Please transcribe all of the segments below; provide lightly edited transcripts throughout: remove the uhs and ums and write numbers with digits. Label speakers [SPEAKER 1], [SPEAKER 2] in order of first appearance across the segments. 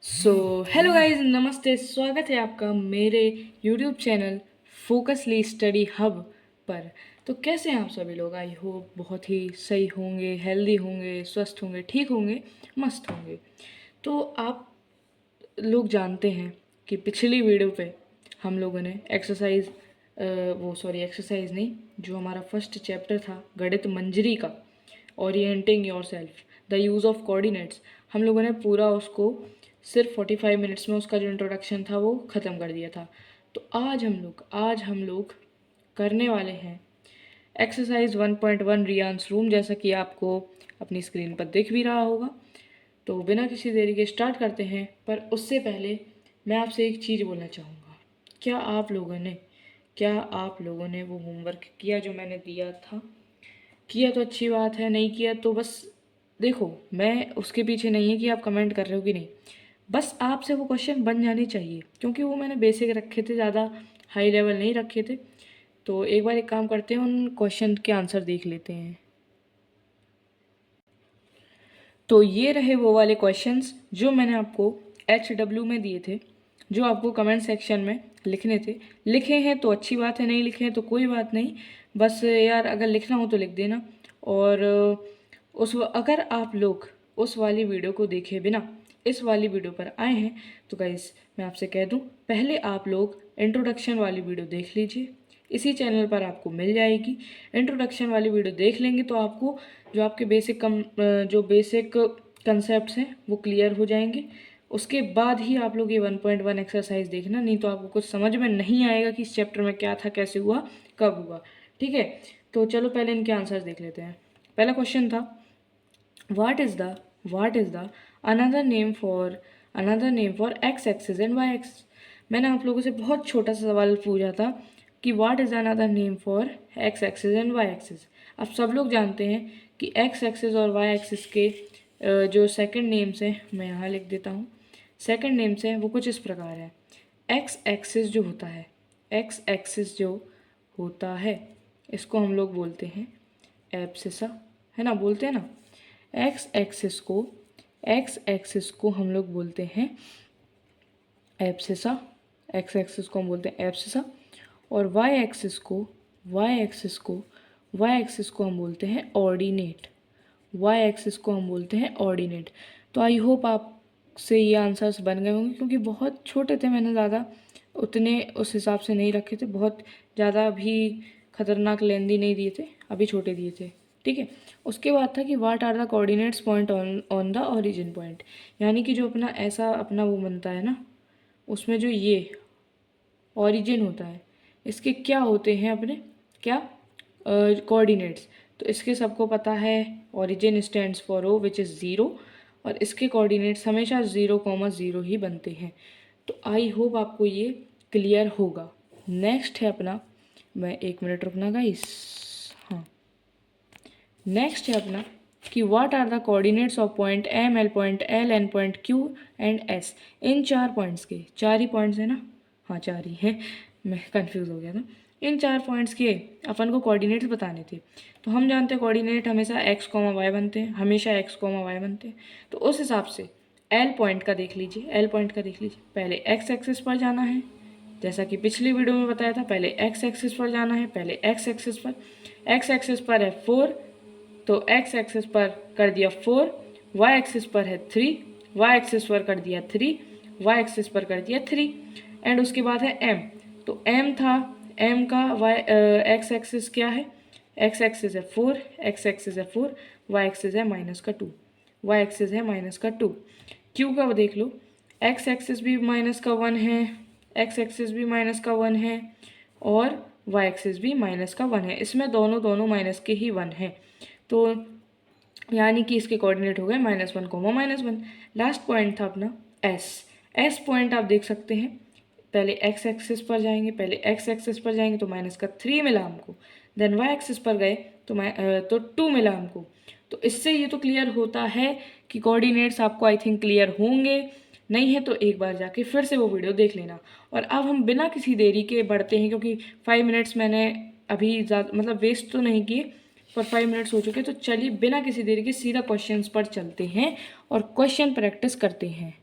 [SPEAKER 1] So hello guys, नमस्ते। स्वागत है आपका मेरे यूट्यूब चैनल फोकसली स्टडी हब पर। तो कैसे हैं आप सभी लोग? आई होप बहुत ही सही होंगे, हेल्दी होंगे, स्वस्थ होंगे, ठीक होंगे, मस्त होंगे। तो आप लोग जानते हैं कि पिछली वीडियो पे हम लोगों ने एक्सरसाइज नहीं, जो हमारा फर्स्ट चैप्टर था गणित मंजरी का, orienting your self, the use of coordinates, हम लोगों ने पूरा उसको सिर्फ 45 मिनट्स में उसका जो इंट्रोडक्शन था वो ख़त्म कर दिया था। तो आज हम लोग करने वाले हैं एक्सरसाइज 1.1 रियांस रूम, जैसा कि आपको अपनी स्क्रीन पर दिख भी रहा होगा। तो बिना किसी देरी के स्टार्ट करते हैं, पर उससे पहले मैं आपसे एक चीज़ बोलना चाहूँगा। क्या आप लोगों ने वो होमवर्क किया जो मैंने दिया था? किया तो अच्छी बात है, नहीं किया तो बस देखो, मैं उसके पीछे नहीं है कि आप कमेंट कर रहे हो कि नहीं, बस आपसे वो क्वेश्चन बन जाने चाहिए, क्योंकि वो मैंने बेसिक रखे थे, ज़्यादा हाई लेवल नहीं रखे थे। तो एक बार एक काम करते हैं, उन क्वेश्चन के आंसर देख लेते हैं। तो ये रहे वो वाले क्वेश्चंस जो मैंने आपको HW में दिए थे, जो आपको कमेंट सेक्शन में लिखने थे। लिखे हैं तो अच्छी बात है, नहीं लिखे हैं तो कोई बात नहीं, बस यार अगर लिखना हो तो लिख देना। और अगर आप लोग उस वाली वीडियो को देखे बिना इस वाली वीडियो पर आए हैं तो गाइस मैं आपसे कह दूं, पहले आप लोग इंट्रोडक्शन वाली वीडियो देख लीजिए, इसी चैनल पर आपको मिल जाएगी। इंट्रोडक्शन वाली वीडियो देख लेंगे तो आपको जो आपके जो बेसिक कंसेप्ट्स हैं वो क्लियर हो जाएंगे। उसके बाद ही आप लोग ये 1.1 एक्सरसाइज देखना, नहीं तो आपको कुछ समझ में नहीं आएगा कि इस चैप्टर में क्या था, कैसे हुआ, कब हुआ। ठीक है, तो चलो पहले इनके आंसर्स देख लेते हैं। पहला क्वेश्चन था, what is the another name for x axis and y axis. मैंने आप लोगों से बहुत छोटा सा सवाल पूछा था कि what is another name for x axis and y axis. अब सब लोग जानते हैं कि एक्स एक्सिस और वाई एक्सिस के जो सेकंड नेम्स हैं, मैं यहाँ लिख देता हूँ। सेकंड नेम्स हैं वो कुछ इस प्रकार है। एक्स एक्सिस जो होता है इसको हम लोग बोलते हैं एब्सिसा, है ना, बोलते हैं ना। एक्स एक्सिस को हम लोग बोलते हैं एब्सिसा, एक्स एक्सिस को हम बोलते हैं एब्सिसा। और वाई एक्सिस को हम बोलते हैं ऑर्डिनेट, तो आई होप आपसे ये आंसर्स बन गए होंगे, क्योंकि बहुत छोटे थे, मैंने ज़्यादा उतने उस हिसाब से नहीं रखे थे, बहुत ज़्यादा भी खतरनाक लेंदी नहीं दिए थे, अभी छोटे दिए थे। ठीक है, उसके बाद था कि what are the coordinates point on the origin point, यानी कि जो अपना वो बनता है ना, उसमें जो ये ओरिजिन होता है, इसके क्या होते हैं अपने, क्या कोऑर्डिनेट्स। तो इसके सबको पता है, origin stands for O which is zero, और इसके कोऑर्डिनेट्स हमेशा 0,0 ही बनते हैं। तो आई होप आपको ये क्लियर होगा। नेक्स्ट है अपना, मैं 1 मिनट रुकना गाइस, हाँ, नेक्स्ट है अपना कि what are the coordinates of point M, L point L, N point Q and S. इन 4 पॉइंट्स के, 4 ही पॉइंट्स है ना, हाँ 4 ही हैं, मैं कंफ्यूज हो गया था। इन 4 पॉइंट्स के अपन को कोऑर्डिनेट्स बताने थे। तो हम जानते हैं कोऑर्डिनेट हमेशा एक्स कॉमा वाई बनते हैं, तो उस हिसाब से एल पॉइंट का देख लीजिए, पहले एक्स एक्सिस पर जाना है, जैसा कि पिछली वीडियो में बताया था, पहले एक्स एक्सिस पर जाना है, एक्स एक्सिस पर है 4, तो एक्स एक्सिस पर कर दिया 4, वाई एक्सिस पर है 3, वाई एक्सिस पर कर दिया 3, वाई एक्सिस पर कर दिया 3, एंड उसके बाद है एम। तो एम था, एम का एक्स एक्सिस क्या है, एक्स एक्सिस है 4, वाई एक्सिस है -2, क्यू का देख लो, एक्स एक्सिस भी -1 है, एक्स एक्सिस भी -1 है, और वाई एक्सिस भी -1 है, इसमें दोनों माइनस के ही 1 है। तो यानी कि इसके कोऑर्डिनेट हो गए -1, लास्ट पॉइंट था अपना एस पॉइंट। आप देख सकते हैं, पहले एक्स एक्सिस पर जाएंगे, तो -3 मिला हमको, देन वाई एक्सिस पर गए तो 2 मिला हमको। तो इससे ये तो क्लियर होता है कि कोऑर्डिनेट्स आपको आई थिंक क्लियर होंगे, नहीं है तो एक बार जाके फिर से वो वीडियो देख लेना। और अब हम बिना किसी देरी के बढ़ते हैं, क्योंकि 5 मिनट्स मैंने अभी ज़्यादा मतलब वेस्ट तो नहीं किए, पर 5 मिनट्स हो चुके। तो चलिए बिना किसी देरी के सीधा क्वेश्चंस पर चलते हैं और क्वेश्चन प्रैक्टिस करते हैं।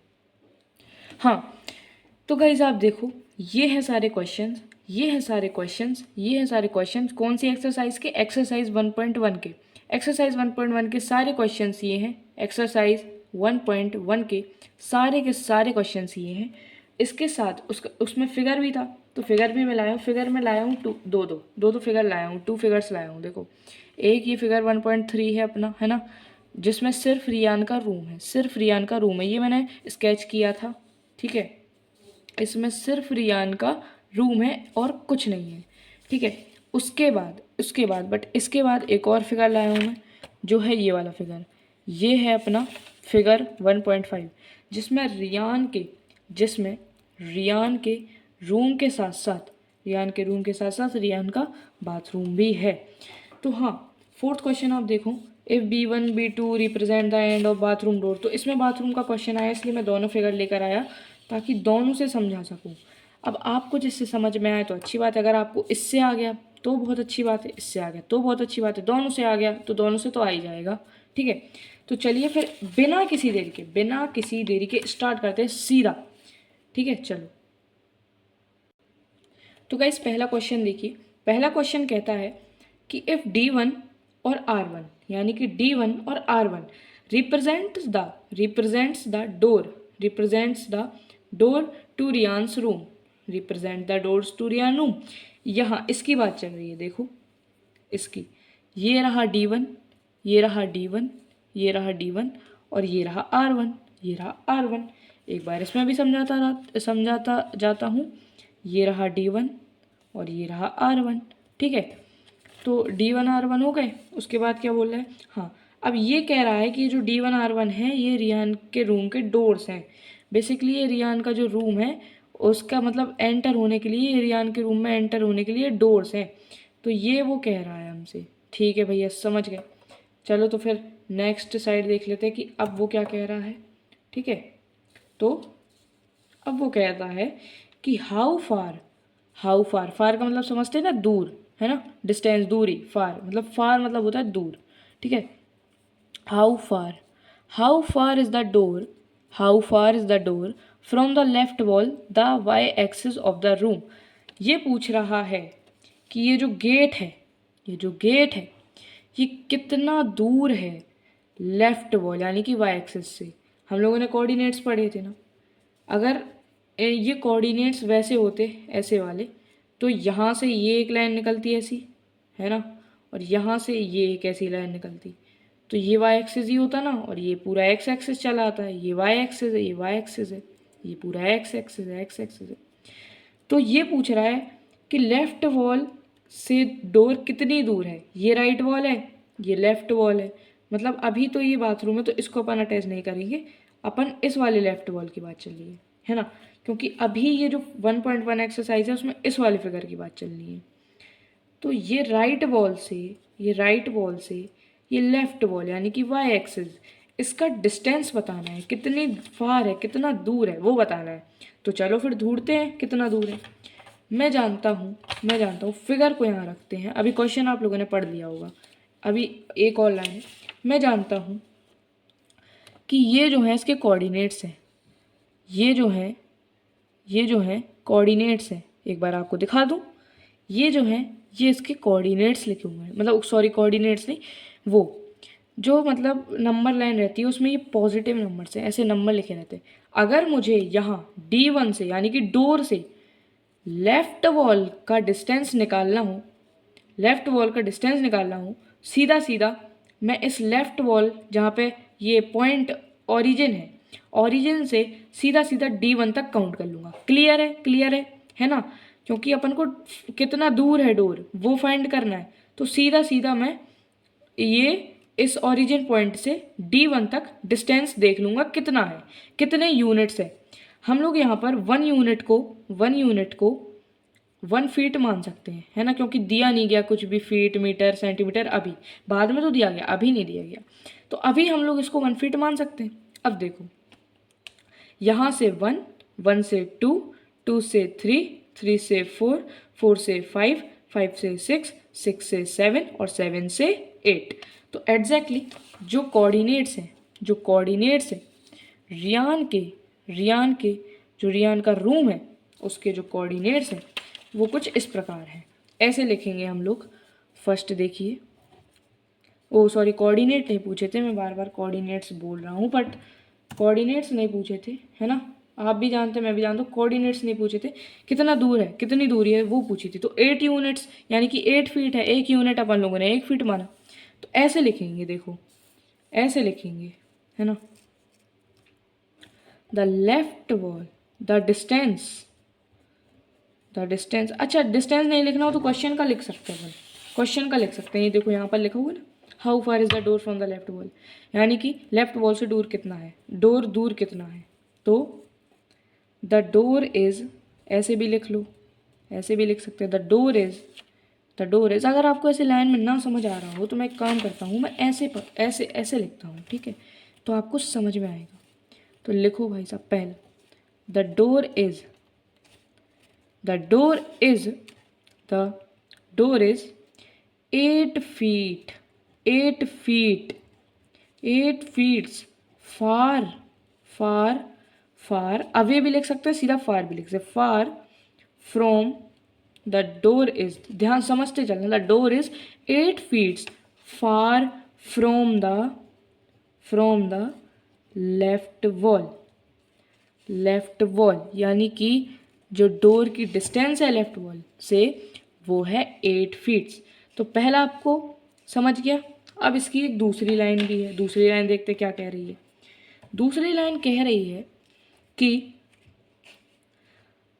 [SPEAKER 1] हाँ, तो गाइज आप देखो, ये है सारे क्वेश्चंस, ये है सारे क्वेश्चंस, ये है सारे क्वेश्चंस कौन सी एक्सरसाइज के, एक्सरसाइज 1.1 के। एक्सरसाइज 1.1 के सारे क्वेश्चंस ये हैं, एक्सरसाइज 1.1 के सारे क्वेश्चंस ये हैं। इसके साथ उसमें फिगर भी था, तो फिगर भी मैं लाया हूँ, फिगर में लाया हूँ दो फिगर लाया हूँ, 2 फिगर्स लाया हूँ। देखो, एक ये फिगर 1.3 है अपना, है ना, जिसमें सिर्फ रियान का रूम है, सिर्फ रियान का रूम है, ये मैंने स्केच किया था, ठीक है। इसमें सिर्फ रियान का रूम है और कुछ नहीं है, ठीक है। उसके बाद बट इसके बाद एक और फिगर लाया हूँ मैं, जो है ये वाला फिगर। ये है अपना फिगर 1.5, जिसमें रियान के रूम के साथ साथ रियान का बाथरूम भी है। तो हाँ, 4th क्वेश्चन आप देखो, if B1 B2 represent the end of bathroom door. तो इसमें बाथरूम का क्वेश्चन आया, इसलिए मैं दोनों फिगर लेकर आया ताकि दोनों से समझा सकूं। अब आपको जिससे समझ में आए तो अच्छी बात है, अगर आपको इससे आ गया तो बहुत अच्छी बात है, इससे आ गया तो बहुत अच्छी बात है, दोनों से आ गया तो दोनों से तो आ ही जाएगा, ठीक है। तो चलिए फिर बिना किसी देरी के स्टार्ट करते हैं सीधा, ठीक है। चलो, तो गाइस पहला क्वेश्चन देखिए, पहला क्वेश्चन कहता है कि इफ़ D1 और R1, यानी कि D1 और R1 represents the door to Ryan's room, represent the doors to Ryan room. यहाँ इसकी बात चल रही है, देखो इसकी, ये रहा D1, ये रहा D1, ये रहा D1 और ये रहा R1, ये रहा R1। एक बार इसमें भी समझाता जाता हूँ। ये रहा D1 और ये रहा R1, ठीक है। तो D1 R1 हो गए। उसके बाद क्या बोल रहा है, हाँ, अब ये कह रहा है कि जो D1 R1 है ये रियान के रूम के डोर्स हैं। बेसिकली ये रियान का जो रूम है उसका मतलब एंटर होने के लिए, रियान के रूम में एंटर होने के लिए डोर्स हैं। तो ये वो कह रहा है हमसे, ठीक है भैया, समझ गए। चलो तो फिर नेक्स्ट साइड देख लेते हैं कि अब वो क्या कह रहा है, ठीक है। तो अब वो कहता है कि हाउ फार फार का मतलब समझते हैं ना, दूर, है ना, डिस्टेंस, दूरी। फार मतलब होता है दूर, ठीक है। How far is the door from the left wall the y axis of the room. ये पूछ रहा है कि ये जो गेट है ये कितना दूर है लेफ्ट वॉल यानी कि वाई एक्सिस से। हम लोगों ने कोऑर्डिनेट्स पढ़े थे ना, अगर ये कोऑर्डिनेट्स वैसे होते ऐसे वाले, तो यहाँ से ये एक लाइन निकलती ऐसी, है ना, और यहाँ से ये एक ऐसी लाइन निकलती, तो ये वाई एक्सिस ही होता ना, और ये पूरा एक्स एक्सिस चला आता है, ये वाई एक्सिस है, ये वाई एक्सिस है, ये पूरा एक्स एक्सिस है। तो ये पूछ रहा है कि लेफ्ट वॉल से डोर कितनी दूर है। ये राइट वॉल है, ये लेफ्ट वॉल है, मतलब अभी तो ये बाथरूम है तो इसको अपन अटैच नहीं करेंगे, अपन इस वाले लेफ्ट वॉल की बात चल रही है ना, क्योंकि अभी ये जो 1.1 एक्सरसाइज है उसमें इस वाले फिगर की बात चल रही है। तो ये राइट वॉल से ये लेफ्ट वॉल यानी कि वाई एक्सिस, इसका डिस्टेंस बताना है, कितनी फार है, कितना दूर है वो बताना है। तो चलो फिर ढूंढते हैं कितना दूर है। मैं जानता हूँ फिगर को यहाँ रखते हैं, अभी क्वेश्चन आप लोगों ने पढ़ लिया होगा, अभी एक और लाइन है। मैं जानता हूँ कि ये जो है इसके कोऑर्डिनेट्स हैं, ये जो है कोऑर्डिनेट्स हैं, एक बार आपको दिखा दूँ। ये जो है ये इसके कोऑर्डिनेट्स लिखे हुए हैं, मतलब सॉरी कोऑर्डिनेट्स नहीं, वो जो मतलब नंबर लाइन रहती है उसमें ये पॉजिटिव नंबर से ऐसे नंबर लिखे रहते हैं। अगर मुझे यहाँ D1 से यानी कि डोर से लेफ्ट वॉल का डिस्टेंस निकालना हो, सीधा मैं इस लेफ्ट वॉल जहाँ पे ये पॉइंट ओरिजिन से सीधा D1 तक काउंट कर लूँगा। क्लियर है ना, क्योंकि अपन को कितना दूर है डोर वो फाइंड करना है। तो सीधा मैं ये इस ओरिजिन पॉइंट से D1 तक डिस्टेंस देख लूँगा कितना है, कितने यूनिट्स है। हम लोग यहाँ पर 1 यूनिट को 1 फीट मान सकते हैं, है ना, क्योंकि दिया नहीं गया कुछ भी फीट मीटर सेंटीमीटर, अभी बाद में तो दिया गया, अभी नहीं दिया गया, तो अभी हम लोग इसको 1 फीट मान सकते हैं। अब देखो, यहाँ से 1 से 2 से 3 से 4 से 5 से 6 से 7 और 7 से 8। तो एग्जैक्टली जो कोऑर्डिनेट्स हैं रियान के जो रियान का रूम है उसके जो कोऑर्डिनेट्स हैं वो कुछ इस प्रकार हैं। ऐसे लिखेंगे हम लोग। फर्स्ट देखिए, ओ सॉरी कोऑर्डिनेट नहीं पूछे थे, मैं बार बार कोऑर्डिनेट्स बोल रहा हूँ, बट कोऑर्डिनेट्स नहीं पूछे थे, है ना। आप भी जानते हैं, मैं भी जानता हूँ, कोऑर्डिनेट्स नहीं पूछे थे। कितना दूर है, कितनी दूरी है वो पूछी थी। तो 8 यूनिट्स यानी कि 8 फीट है। एक यूनिट अपन लोगों ने 1 फीट माना, तो ऐसे लिखेंगे, देखो ऐसे लिखेंगे, है ना। The left wall, the distance, अच्छा डिस्टेंस नहीं लिखना हो तो क्वेश्चन का लिख सकते हैं, क्वेश्चन का लिख सकते हैं। ये देखो यहाँ पर लिखा हुआ है ना, how far is the door from the left wall, यानी कि लेफ्ट वॉल से डोर कितना है, डोर दूर कितना है। तो द डोर इज, ऐसे भी लिख लो, ऐसे भी लिख सकते हैं, द डोर इज। अगर आपको ऐसे लाइन में ना समझ आ रहा हो तो मैं एक काम करता हूँ, मैं ऐसे ऐसे लिखता हूँ, ठीक है, तो आपको समझ में आएगा। तो लिखो भाई साहब, पहले the door is 8 feet, 8 feet far away भी लिख सकते हैं, सीधा फार भी लिख सकते हैं। Far from the door is, ध्यान समझते चलना, the door is 8 feet far from the left wall, यानी कि जो डोर की डिस्टेंस है लेफ्ट वॉल से वो है 8 feet। तो पहला आपको समझ गया। अब इसकी एक दूसरी लाइन भी है, दूसरी लाइन देखते क्या कह रही है। दूसरी लाइन कह रही है कि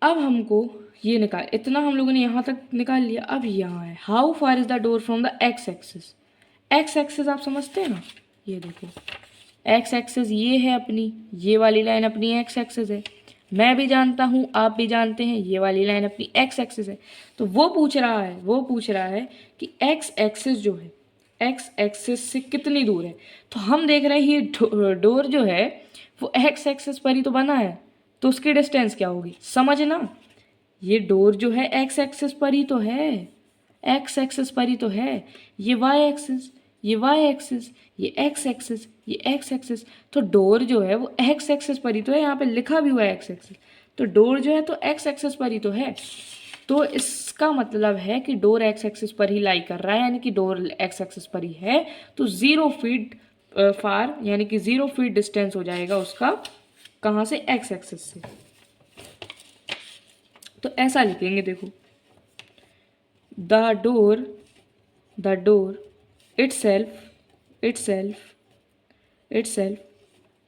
[SPEAKER 1] अब हमको ये निकाल, इतना हम लोगों ने यहाँ तक निकाल लिया, अब यहाँ है how far is the door from the x axis. X axis आप समझते हैं ना, ये देखो एक्स एक्सिस ये है अपनी, ये वाली लाइन अपनी एक्स एक्सिस है। मैं भी जानता हूँ, आप भी जानते हैं, ये वाली लाइन अपनी एक्स एक्सिस है। तो वो पूछ रहा है कि एक्स एक्सिस जो है, एक्स एक्सिस से कितनी दूर है। तो हम देख रहे हैं ये डोर जो है वो एक्स एक्सिस पर ही तो बना है, तो उसकी डिस्टेंस क्या होगी, समझना। ये डोर जो है एक्स एक्सिस पर ही तो है, एक्स एक्सिस पर ही तो है। ये वाई एक्सिस, ये वाई एक्सिस, ये एक्स एक्सिस, ये एक्स एक्सिस, तो डोर जो है वो एक्स एक्सिस पर ही तो है। यहाँ पे लिखा भी हुआ है एक्स एक्सिस, तो डोर जो है तो एक्स एक्सिस पर ही तो है। तो इसका मतलब है कि डोर एक्स एक्सिस पर ही लाई कर रहा है, यानी कि डोर एक्स एक्सिस पर ही है। तो 0 feet फार, यानी कि 0 feet डिस्टेंस हो जाएगा उसका, कहाँ से, एक्स एक्सिस से। तो ऐसा लिखेंगे, देखो the door itself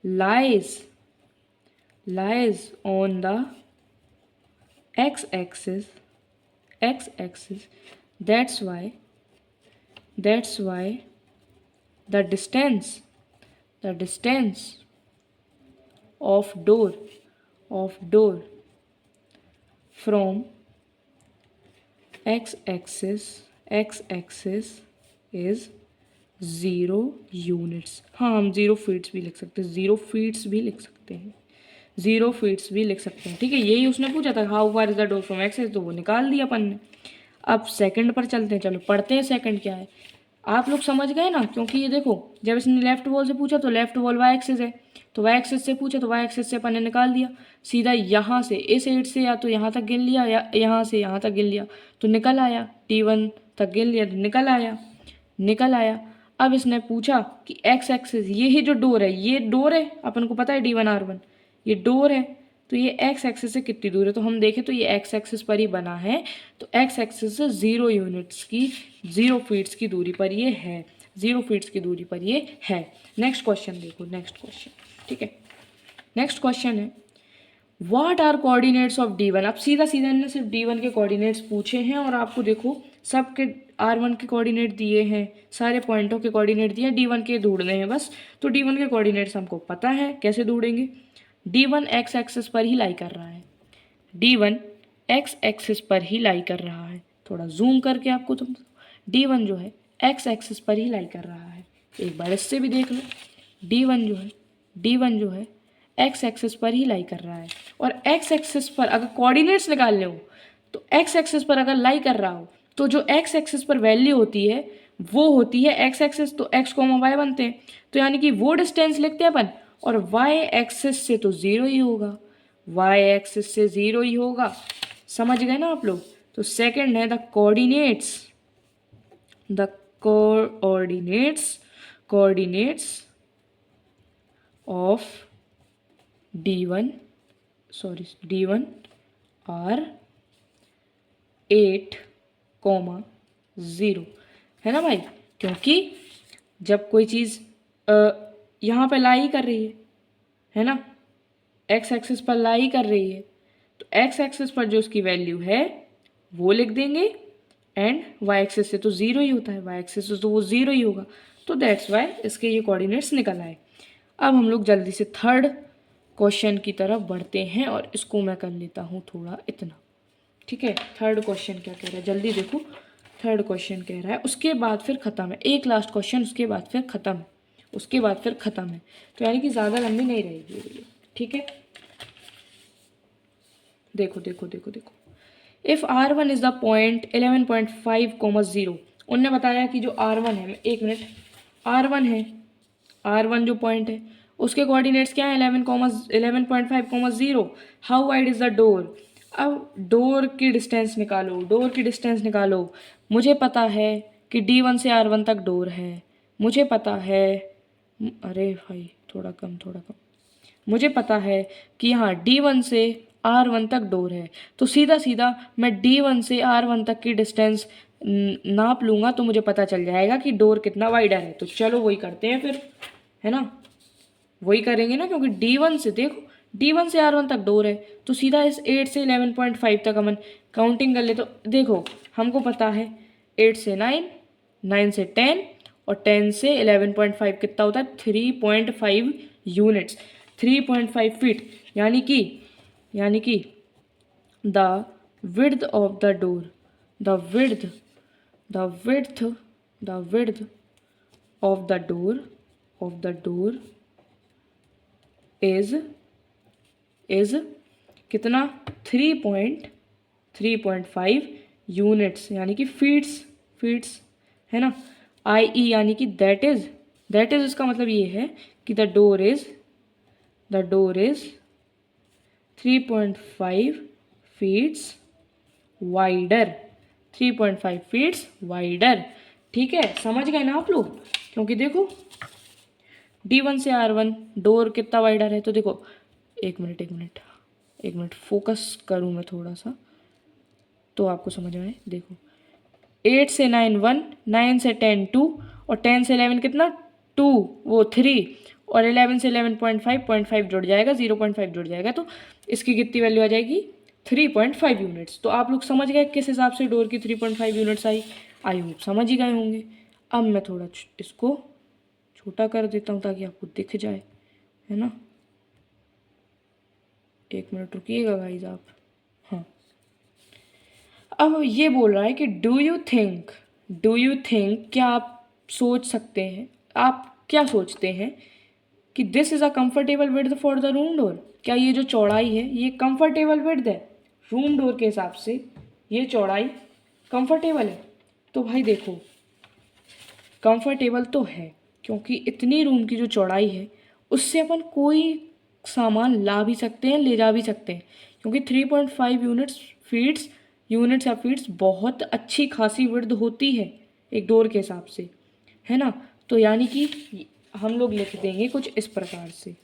[SPEAKER 1] lies on the x axis, that's why the distance of door from x axis is 0 units। हाँ, हम 0 feet भी लिख सकते हैं, 0 feet भी लिख सकते हैं, 0 feet भी लिख सकते हैं, ठीक है। यही उसने पूछा था, how far is the door from x axis, तो वो निकाल दिया अपन ने। अब सेकंड पर चलते हैं, चलो पढ़ते हैं सेकंड क्या है। आप लोग समझ गए ना, क्योंकि ये देखो जब इसने लेफ्ट वॉल से पूछा तो लेफ्ट वॉल वाई एक्सिस है, तो वाई एक्सिस से पूछा तो वाई एक्सिस से अपन ने निकाल दिया। सीधा यहाँ से इस एड से या तो यहाँ तक गिन लिया, या यहाँ से यहाँ तक गिन लिया तो निकल आया, T1 तक गिन लिया तो निकल आया। अब इसने पूछा कि एक्स एक्सिस, ये ही जो डोर है, ये डोर है, अपन को पता है D1R1 ये डोर है, तो ये एक्स एक्सिस से कितनी दूर है। तो हम देखें तो ये एक्स एक्सिस पर ही बना है, तो एक्स एक्सिस से 0 यूनिट्स की, 0 feet की दूरी पर ये है, 0 feet की दूरी पर ये है। नेक्स्ट क्वेश्चन देखो, नेक्स्ट क्वेश्चन, ठीक है। नेक्स्ट क्वेश्चन है what are coordinates of D1। अब सीधा इन्होंने सिर्फ D1 के कोऑर्डिनेट्स पूछे हैं, और आपको देखो सबके R1 के कोऑर्डिनेट दिए हैं, सारे पॉइंटों के कोऑर्डिनेट दिए हैं, D1 के ढूंढने हैं बस। तो D1 के कोऑर्डिनेट्स हमको पता है, कैसे ढूंढेंगे। D1 एक्स एक्सिस पर ही लाई कर रहा है, D1 एक्स एक्सिस पर ही लाई कर रहा है। थोड़ा जूम करके आपको तुम, D1 जो है एक्स एक्सिस पर ही लाई कर रहा है। एक बार इससे भी देख लो, D1 जो है एक्स एक्सिस पर ही लाई कर रहा है। और एक्स एक्सिस पर अगर कोऑर्डिनेट्स निकालने हो तो एक्स एक्सिस पर अगर लाई कर रहा हो तो जो एक्स एक्सिस पर वैल्यू होती है वो होती है एक्स एक्सिस, तो एक्स कोमा वाई बनते हैं, तो यानी कि वो डिस्टेंस लिखते हैं अपन, और वाई एक्सिस से तो 0 ही होगा, y एक्सिस से 0 ही होगा। समझ गए ना आप लोग। तो सेकंड है the coordinates of d1 are 8,0 है ना भाई, क्योंकि जब कोई चीज़ यहाँ पे लाई कर रही है ना, एक्स एक्सिस पर लाई कर रही है, तो एक्स एक्सिस पर जो उसकी वैल्यू है वो लिख देंगे, एंड वाई एक्सिस से तो 0 ही होता है, वाई एक्सिस से तो वो 0 ही होगा, तो दैट्स वाई इसके ये कोऑर्डिनेट्स निकल आए। अब हम लोग जल्दी से थर्ड क्वेश्चन की तरफ बढ़ते हैं, और इसको मैं कर लेता हूँ थोड़ा इतना, ठीक है। थर्ड क्वेश्चन क्या कह रहा है, जल्दी देखो। थर्ड क्वेश्चन कह रहा है उसके बाद फिर ख़त्म है, एक लास्ट क्वेश्चन, उसके बाद फिर ख़त्म है, उसके बाद फिर ख़त्म है, तो यानी कि ज़्यादा लंबी नहीं रहेगी ये, ठीक है। देखो देखो देखो देखो, if R1 is the point 11.5, 0, उनने बताया कि जो R1 है, एक मिनट, R1 है, R1 जो पॉइंट है उसके कोऑर्डिनेट्स क्या है, 11.5, 0। How wide is the door. अब डोर की डिस्टेंस निकालो, डोर की डिस्टेंस निकालो। मुझे पता है कि D1 से R1 तक डोर है, मुझे पता है, अरे भाई थोड़ा कम थोड़ा कम, मुझे पता है कि यहाँ D1 से R1 तक डोर है, तो सीधा सीधा मैं D1 से R1 तक की डिस्टेंस नाप लूँगा, तो मुझे पता चल जाएगा कि डोर कितना वाइडर है। तो चलो वही करते हैं फिर, है ना, वही करेंगे ना, क्योंकि D1 से देखो, D1 से R1 तक डोर है, तो सीधा इस 8 से 11.5 तक अपन काउंटिंग कर ले। तो देखो हमको पता है 8 से 9, 9 से 10 और 10 से 11.5 कितना होता है, 3.5 यूनिट्स, 3.5 फीट, यानी कि the width of the door, the width of the door is कितना, 3.5 यूनिट्स, यानी कि फीट्स है ना। i.e. यानी कि दैट इज इसका मतलब ये है कि the door is 3.5 feets wider, 3.5 feets wider, ठीक है। समझ गए ना आप लोग, क्योंकि देखो D1 से R1 डोर कितना वाइडर है, तो देखो एक मिनट फोकस करूँ मैं थोड़ा सा, तो आपको समझ में आए। देखो 8 से 9 1, 9 से 10 2, और 10 से 11 कितना 2, वो 3, और 11 से 11.5 जुड़ जाएगा, 0.5 जुड़ जाएगा, तो इसकी कितनी वैल्यू आ जाएगी, 3.5 यूनिट्स। तो आप लोग समझ गए किस हिसाब से डोर की 3.5 यूनिट्स आई होप समझ ही गए होंगे। अब मैं थोड़ा इसको छोटा कर देता हूँ ताकि आपको दिख जाए, है ना। एक मिनट रुकिएगा गाइस आप। हाँ, अब ये बोल रहा है कि डू यू थिंक, क्या आप सोच सकते हैं, आप क्या सोचते हैं कि this is a comfortable width for the room door. क्या ये जो चौड़ाई है ये कंफर्टेबल विड्थ है रूम डोर के हिसाब से, ये चौड़ाई कंफर्टेबल है। तो भाई देखो कंफर्टेबल तो है, क्योंकि इतनी रूम की जो चौड़ाई है उससे अपन कोई सामान ला भी सकते हैं, ले जा भी सकते हैं, क्योंकि 3.5 यूनिट्स या फीट्स बहुत अच्छी खासी विड्थ होती है एक डोर के हिसाब से, है ना। तो यानी कि हम लोग लिख देंगे कुछ इस प्रकार से,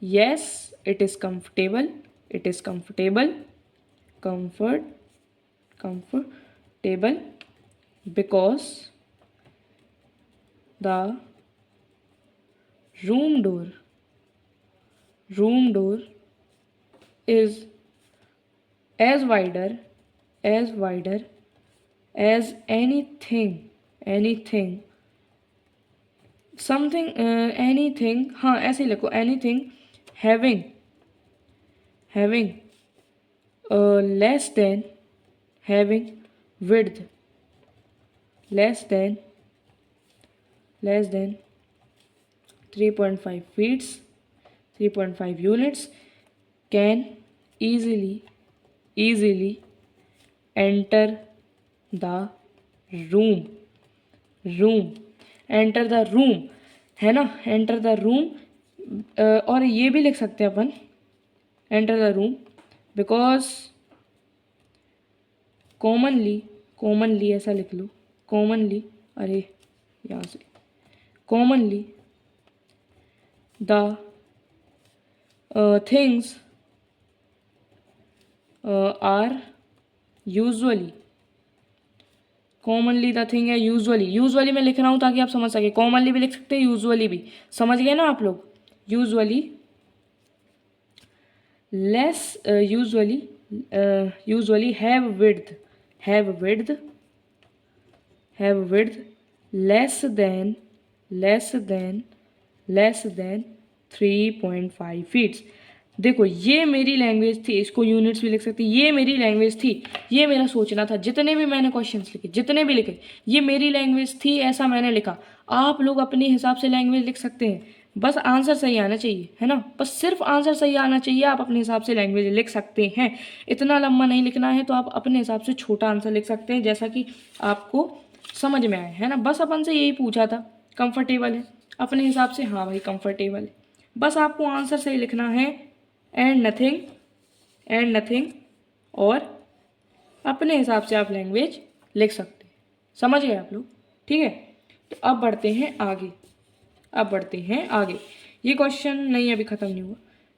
[SPEAKER 1] yes it is comfortable, comfortable because the room door is as wider as anything something anything, हाँ ऐसे ही लिखो, anything having less than having width less than 3.5 feet, 3.5 units can easily enter the room, enter the room, है ना, enter the room। और ये भी लिख सकते हैं अपन, enter the room because commonly ऐसा लिख लो, कॉमनली, अरे यहाँ से, commonly the things are usually, commonly the thing है यूजुअली मैं लिख रहा हूँ ताकि आप समझ सके, कॉमनली भी लिख सकते हैं, यूजुअली भी, समझ गए ना आप लोग। Usually less, usually have width less than 3.5 feets. देखो ये मेरी लैंग्वेज थी, इसको यूनिट्स भी लिख सकते, ये मेरी लैंग्वेज थी, ये मेरा सोचना था, जितने भी मैंने क्वेश्चंस लिखे, जितने भी लिखे, ये मेरी लैंग्वेज थी, ऐसा मैंने लिखा। आप लोग अपने हिसाब से लैंग्वेज लिख सकते हैं, बस आंसर सही आना चाहिए, है ना, बस सिर्फ आंसर सही आना चाहिए, आप अपने हिसाब से लैंग्वेज लिख सकते हैं। इतना लंबा नहीं लिखना है, तो आप अपने हिसाब से छोटा आंसर लिख सकते हैं, जैसा कि आपको समझ में आए, है ना। बस अपन से यही पूछा था, कंफर्टेबल है अपने हिसाब से, हाँ भाई कंफर्टेबल है, बस आपको आंसर सही लिखना है, एंड नथिंग, और अपने हिसाब से आप लैंग्वेज लिख सकते हैं। समझ गए आप लोग, ठीक है। तो अब बढ़ते हैं आगे, ये क्वेश्चन नहीं अभी ख़त्म नहीं हुआ।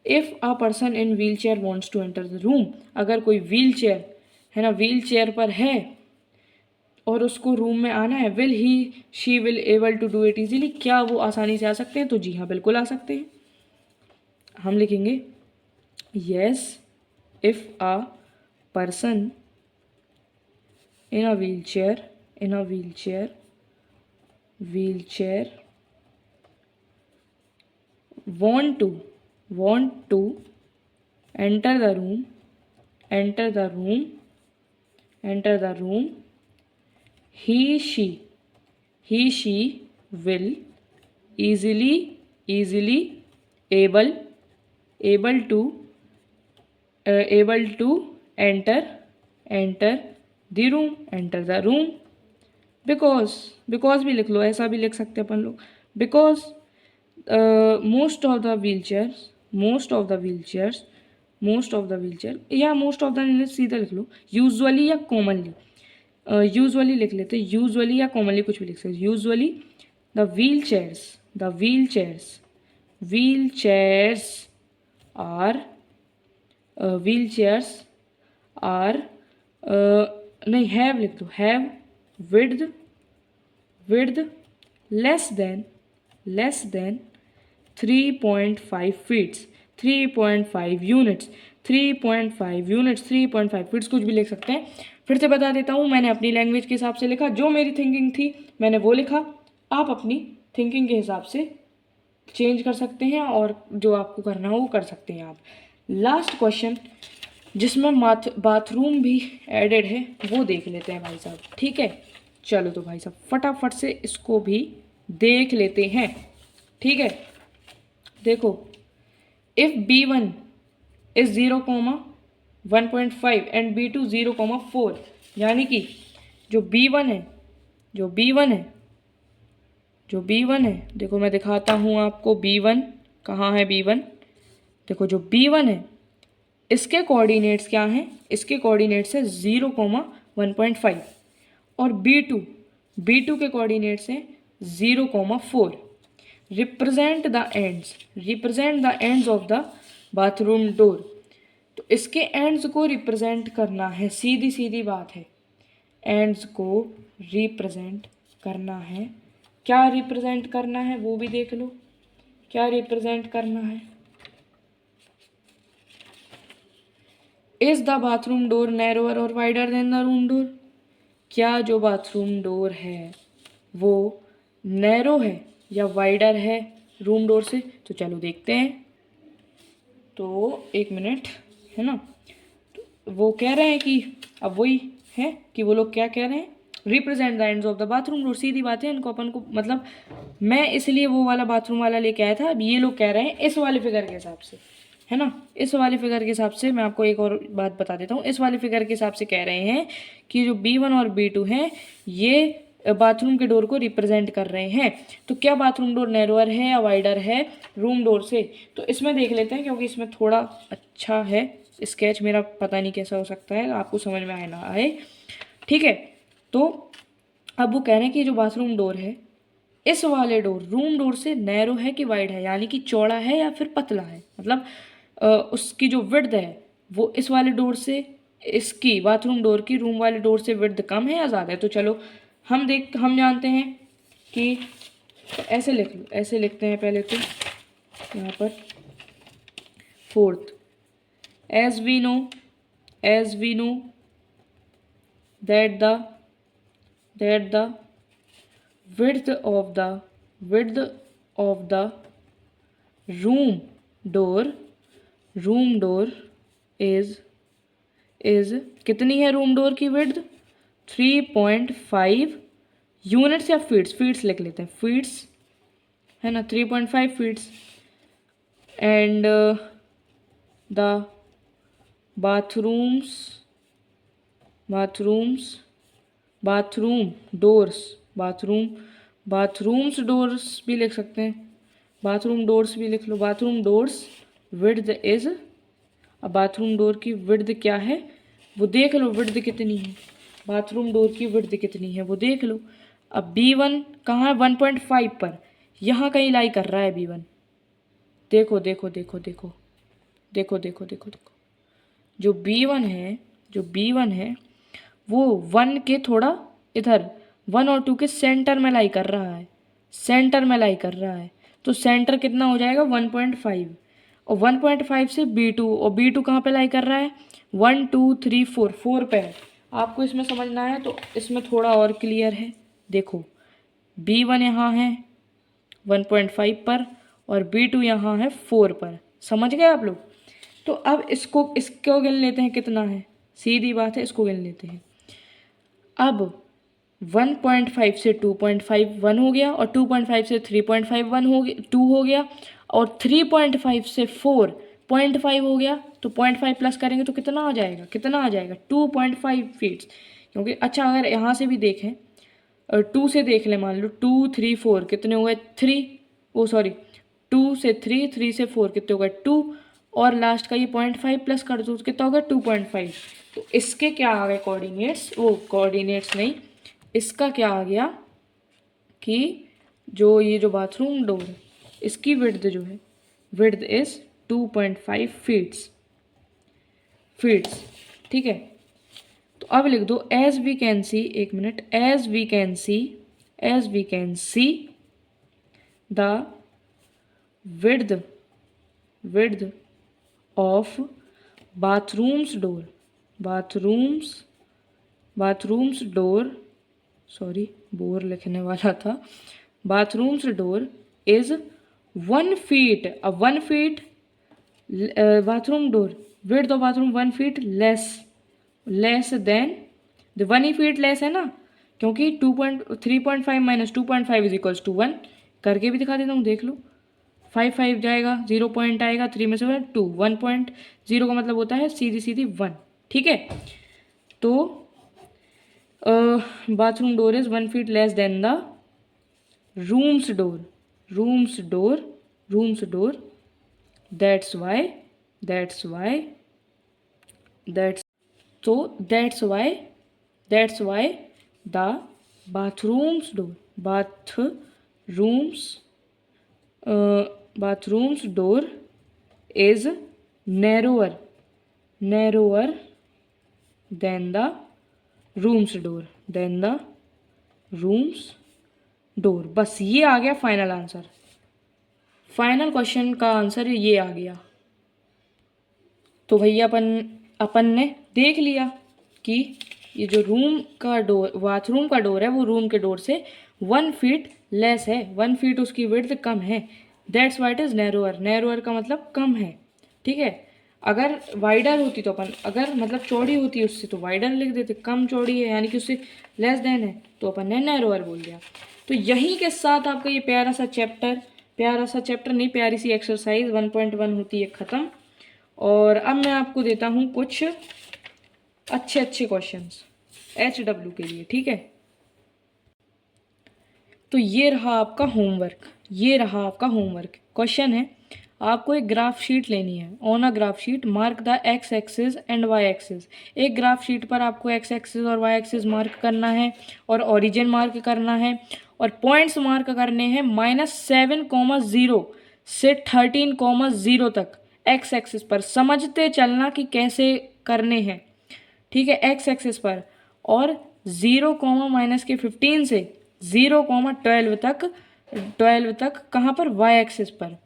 [SPEAKER 1] If a person in wheelchair wants to enter the room, अगर कोई व्हील चेयर है ना, व्हील चेयर पर है और उसको रूम में आना है, she will able to do it easily, क्या वो आसानी से आ सकते हैं? तो जी हाँ, बिल्कुल आ सकते हैं। हम लिखेंगे yes if a person in a wheelchair want to enter the room, he she will easily able to enter the room because भी लिख लो, ऐसा भी लिख सकते हैं अपन लोग, because most of the wheelchair या most of the सीधा लिख लो, यूजुअली या कॉमनली, यूजुअली लिख लेते, यूजुअली या कॉमनली कुछ भी लिख सकते, यूजुअली द wheelchairs are नहीं, हैव लिख दो, have width less than 3.5 feet, 3.5 units, 3.5 feets, कुछ भी लिख सकते हैं। फिर से बता देता हूँ, मैंने अपनी लैंग्वेज के हिसाब से लिखा, जो मेरी थिंकिंग थी मैंने वो लिखा, आप अपनी थिंकिंग के हिसाब से चेंज कर सकते हैं और जो आपको करना हो वो कर सकते हैं आप। लास्ट क्वेश्चन जिसमें बाथरूम भी एडेड है वो देख लेते हैं भाई साहब, ठीक है। चलो तो भाई साहब फटाफट से इसको भी देख लेते हैं, ठीक है। देखो, if B1 is 0,1.5 and B2 0,4, यानी कि जो B1 है, देखो मैं दिखाता हूँ आपको, B1 कहाँ है, B1 देखो, जो B1 है इसके कोऑर्डिनेट्स क्या हैं, इसके कोऑर्डिनेट्स है 0,1.5 और B2 के कोऑर्डिनेट्स हैं 0,4। Represent the ends of the bathroom door, तो इसके एंड्स को रिप्रेजेंट करना है, सीधी बात है, एंड्स को रिप्रेजेंट करना है। क्या रिप्रेजेंट करना है वो भी देख लो, क्या रिप्रेजेंट करना है। Is the bathroom door narrower और wider than the room door, क्या जो बाथरूम डोर है वो नैरो है या वाइडर है रूम डोर से? तो चलो देखते हैं। तो एक मिनट, है ना, तो वो कह रहे हैं कि अब वही है कि वो लोग क्या कह रहे हैं, represent the ends of the bathroom door. सीधी बात है, इनको अपन को मतलब मैं इसलिए वो वाला बाथरूम वाला लेके आया था, अब ये लोग कह रहे हैं इस वाले फिगर के हिसाब से, है ना, इस वाले फिगर के हिसाब से। मैं आपको एक और बात बता देता हूँ, इस वाले फिगर के हिसाब से कह रहे हैं कि जो B1 और B2 हैं ये बाथरूम के डोर को रिप्रेजेंट कर रहे हैं। तो क्या बाथरूम डोर नैरोअर है या वाइडर है रूम डोर से? तो इसमें देख लेते हैं, क्योंकि इसमें थोड़ा अच्छा है स्केच मेरा, पता नहीं कैसा हो सकता है, आपको समझ में आए ना आए। ठीक है, तो अब वो कह रहे हैं कि जो बाथरूम डोर है, इस वाले डोर रूम डोर से नैरो है कि वाइड है, यानी कि चौड़ा है या फिर पतला है। मतलब उसकी जो विड्थ है वो इस वाले डोर से, इसकी बाथरूम डोर की रूम वाले डोर से विड्थ कम है या ज़्यादा है। तो चलो हम जानते हैं कि ऐसे लिख लो, ऐसे लिखते हैं पहले तो यहाँ पर fourth, as we know that the width of the room door is कितनी है रूम डोर की विड्थ? 3.5 यूनिट्स या फीट्स लिख लेते हैं, फीट्स है ना, 3.5 feets. And the bathroom doors भी लिख सकते हैं, बाथरूम डोर्स भी लिख लो, बाथरूम डोर्स विड्थ इज। अब बाथरूम डोर की विड्थ क्या है वो देख लो, विड्थ कितनी है, बाथरूम डोर की विड्थ कितनी है वो देख लो। अब B1 कहाँ है? 1.5 पर, यहाँ कहीं लाई कर रहा है B1। देखो देखो देखो देखो देखो देखो देखो देखो, जो B1 है वो 1 के थोड़ा इधर 1 और 2 के सेंटर में लाई कर रहा है, तो सेंटर कितना हो जाएगा? 1.5, और 1.5 से B2, और B2 कहाँ पे लाई कर रहा है? 1 2 3 4 पे है। आपको इसमें समझना है तो इसमें थोड़ा और क्लियर है, देखो B1 यहाँ है 1.5 पर और B2 यहाँ है 4 पर, समझ गए आप लोग? तो अब इसको गिन लेते हैं कितना है, सीधी बात है, इसको गिन लेते हैं। अब 1.5 से 2.5 1 हो गया, और 2.5 से 3.5 1 हो गया 2 हो गया, और 3.5 से 4.5 हो गया। तो 0.5 प्लस करेंगे तो कितना आ जाएगा 2.5 फीट्स। क्योंकि अच्छा अगर यहाँ से भी देखें, 2 से देख लें, मान लो 2 3 4 कितने हो गए 3, ओ सॉरी 2 से 3 3 से 4 कितने हो गए 2, और लास्ट का ये 0.5 प्लस कर दो तो कितना होगा 2.5। तो इसके क्या आ गए कोऑर्डिनेट्स, वो कोऑर्डिनेट्स नहीं, इसका क्या आ गया कि जो ये जो बाथरूम डोर है इसकी विड्थ जो है, विड्थ इज 2.5 फीट्स। ठीक है, तो अब लिख दो एज वी कैन सी, एक minute, as we can see the width of bathrooms door, sorry bore लिखने वाला था, bathrooms door is 1 feet। अब 1 feet bathroom door, width of bathroom 1 feet less than the 1 he feet less है ना, क्योंकि 3.5 minus 2.5 is equals to 1। करके भी दिखा देता हूँ, देख लो, 5 जाएगा, 0 पॉइंट आएगा, 3 में से 2, 1.0 का मतलब होता है सीधी 1। ठीक है, तो bathroom door is 1 feet less than the rooms door, that's why the bathrooms door is narrower than the rooms door। बस ये आ गया फाइनल आंसर, फाइनल क्वेश्चन का आंसर ये आ गया। तो भैया अपन ने देख लिया कि ये जो बाथरूम का डोर है वो रूम के डोर से 1 feet लेस है, 1 feet उसकी विड्थ कम है, that's why it is narrower का मतलब कम है। ठीक है, अगर वाइडर होती तो अपन, अगर मतलब चौड़ी होती उससे तो वाइडर लिख देते, कम चौड़ी है यानी कि उससे लेस देन है तो अपन ने नैरोअर बोल दिया। तो यहीं के साथ आपका ये प्यारा सा चैप्टर नहीं, प्यारी सी एक्सरसाइज 1.1 होती है ख़त्म। और अब मैं आपको देता हूँ कुछ अच्छे क्वेश्चंस HW के लिए। ठीक है, तो ये रहा आपका होमवर्क, ये रहा आपका होमवर्क। क्वेश्चन है, आपको एक ग्राफ शीट लेनी है। On a graph sheet mark the x axis and y axis. एक ग्राफ शीट पर आपको एक्स एक्सिस और वाई एक्सिस मार्क करना है और ओरिजिन मार्क करना है और पॉइंट्स मार्क करने हैं -7,0 से 13,0 तक एक्स एक्सिस पर। समझते चलना कि कैसे करने हैं, ठीक है, एक्स एक्सिस पर। और 0, -15 से 0, 12 तक कहाँ पर, वाई एक्सिस पर।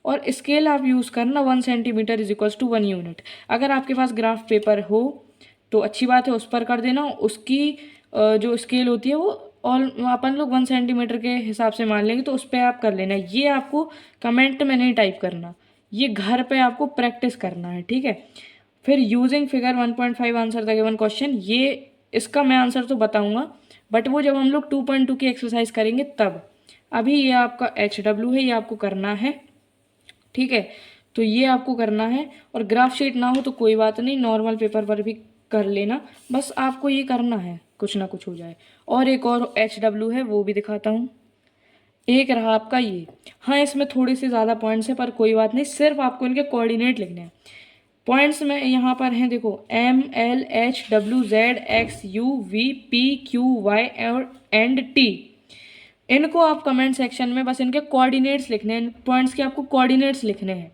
[SPEAKER 1] और स्केल आप यूज़ करना 1 centimetre is equals to 1 unit. अगर आपके पास ग्राफ पेपर हो तो अच्छी बात है, उस पर कर देना। उसकी जो स्केल होती है वो ऑल अपन लोग 1 सेंटीमीटर के हिसाब से मान लेंगे, तो उस पर आप कर लेना। ये आपको कमेंट में नहीं टाइप करना, ये घर पे आपको प्रैक्टिस करना है, ठीक है। फिर using figure 1.5 answer the given question, ये इसका मैं आंसर तो बताऊंगा बट वो जब हम लोग 2.2 की एक्सरसाइज करेंगे तब। अभी ये आपका HW है, ये आपको करना है, ठीक है। तो ये आपको करना है। और ग्राफ शीट ना हो तो कोई बात नहीं, नॉर्मल पेपर पर भी कर लेना, बस आपको ये करना है, कुछ ना कुछ हो जाए। और एक और HW है, वो भी दिखाता हूँ। एक रहा आपका ये, हाँ इसमें थोड़ी सी ज़्यादा पॉइंट्स है पर कोई बात नहीं, सिर्फ आपको इनके कोऑर्डिनेट लिखने हैं। पॉइंट्स में यहाँ पर हैं, देखो MLHWZXUVPQY और एंड T। इनको आप कमेंट सेक्शन में बस इनके कोऑर्डिनेट्स लिखने हैं, पॉइंट्स के आपको कोऑर्डिनेट्स लिखने हैं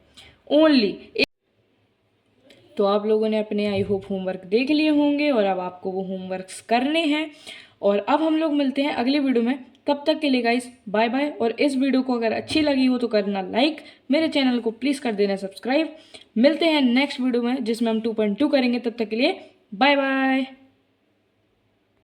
[SPEAKER 1] ओनली। तो आप लोगों ने अपने आई होप होमवर्क देख लिए होंगे और अब आपको वो होमवर्क्स करने हैं। और अब हम लोग मिलते हैं अगले वीडियो में, तब तक के लिए गाइस बाय बाय। और इस वीडियो को अगर अच्छी लगी हो तो करना लाइक, मेरे चैनल को प्लीज़ कर देना सब्सक्राइब। मिलते हैं नेक्स्ट वीडियो में जिसमें हम 2.2 करेंगे, तब तक के लिए बाय बाय।